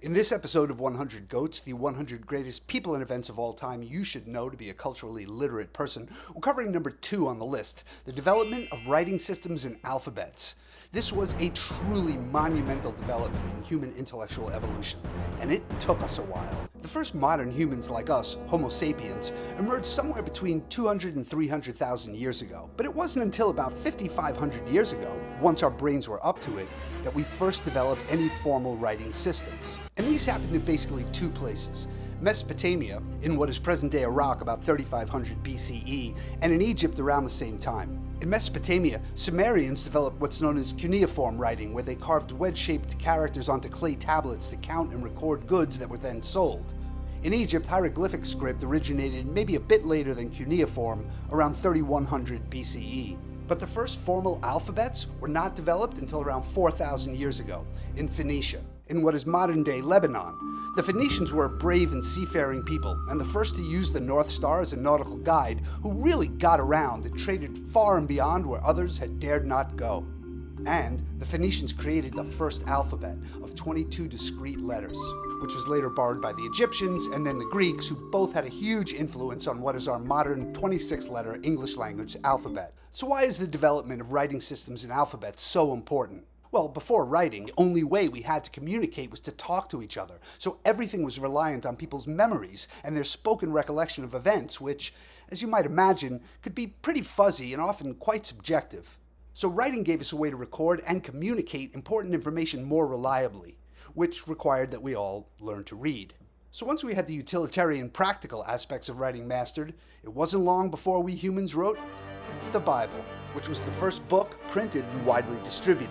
In this episode of 100 Goats, the 100 greatest people and events of all time you should know to be a culturally literate person, we're covering number 2 on the list, the development of writing systems and alphabets. This was a truly monumental development in human intellectual evolution, and it took us a while. The first modern humans like us, Homo sapiens, emerged somewhere between 200 and 300,000 years ago. But it wasn't until about 5,500 years ago, once our brains were up to it, that we first developed any formal writing systems. And these happened in basically 2 places. Mesopotamia, in what is present-day Iraq about 3500 BCE, and in Egypt around the same time. In Mesopotamia, Sumerians developed what's known as cuneiform writing, where they carved wedge-shaped characters onto clay tablets to count and record goods that were then sold. In Egypt, hieroglyphic script originated maybe a bit later than cuneiform, around 3100 BCE. But the first formal alphabets were not developed until around 4,000 years ago, in Phoenicia, in what is modern-day Lebanon. The Phoenicians were a brave and seafaring people, and the first to use the North Star as a nautical guide, who really got around and traded far and beyond where others had dared not go. And the Phoenicians created the first alphabet of 22 discrete letters, which was later borrowed by the Egyptians and then the Greeks, who both had a huge influence on what is our modern 26-letter English language alphabet. So why is the development of writing systems and alphabets so important? Well, before writing, the only way we had to communicate was to talk to each other, so everything was reliant on people's memories and their spoken recollection of events, which, as you might imagine, could be pretty fuzzy and often quite subjective. So writing gave us a way to record and communicate important information more reliably, which required that we all learn to read. So once we had the utilitarian practical aspects of writing mastered, it wasn't long before we humans wrote the Bible, which was the first book printed and widely distributed.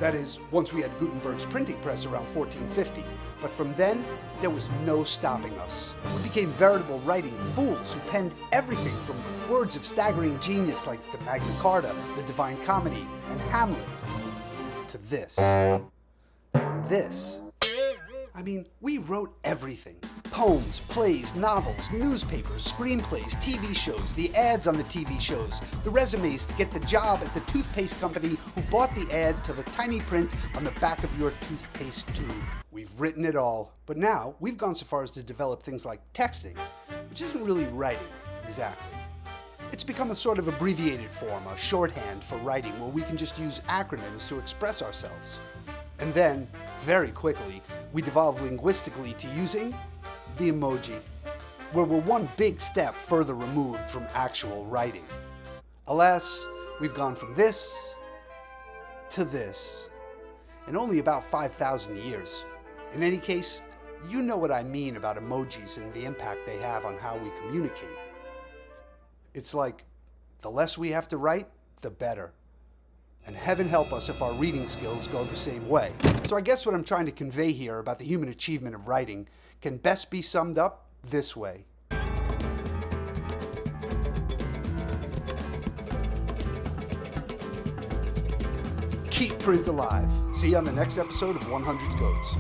That is, once we had Gutenberg's printing press around 1450. But from then, there was no stopping us. We became veritable writing fools who penned everything from words of staggering genius like the Magna Carta, the Divine Comedy, and Hamlet, to this. And this. I mean, we wrote everything. Poems, plays, novels, newspapers, screenplays, TV shows, the ads on the TV shows, the resumes to get the job at the toothpaste company who bought the ad to the tiny print on the back of your toothpaste tube. We've written it all. But now, we've gone so far as to develop things like texting, which isn't really writing, exactly. It's become a sort of abbreviated form, a shorthand for writing, where we can just use acronyms to express ourselves. And then, very quickly, we devolved linguistically to using the emoji, where we're one big step further removed from actual writing. Alas, we've gone from this to this in only about 5,000 years. In any case, you know what I mean about emojis and the impact they have on how we communicate. It's like, the less we have to write, the better. And heaven help us if our reading skills go the same way. So I guess what I'm trying to convey here about the human achievement of writing can best be summed up this way. Keep print alive. See you on the next episode of 100 Goats.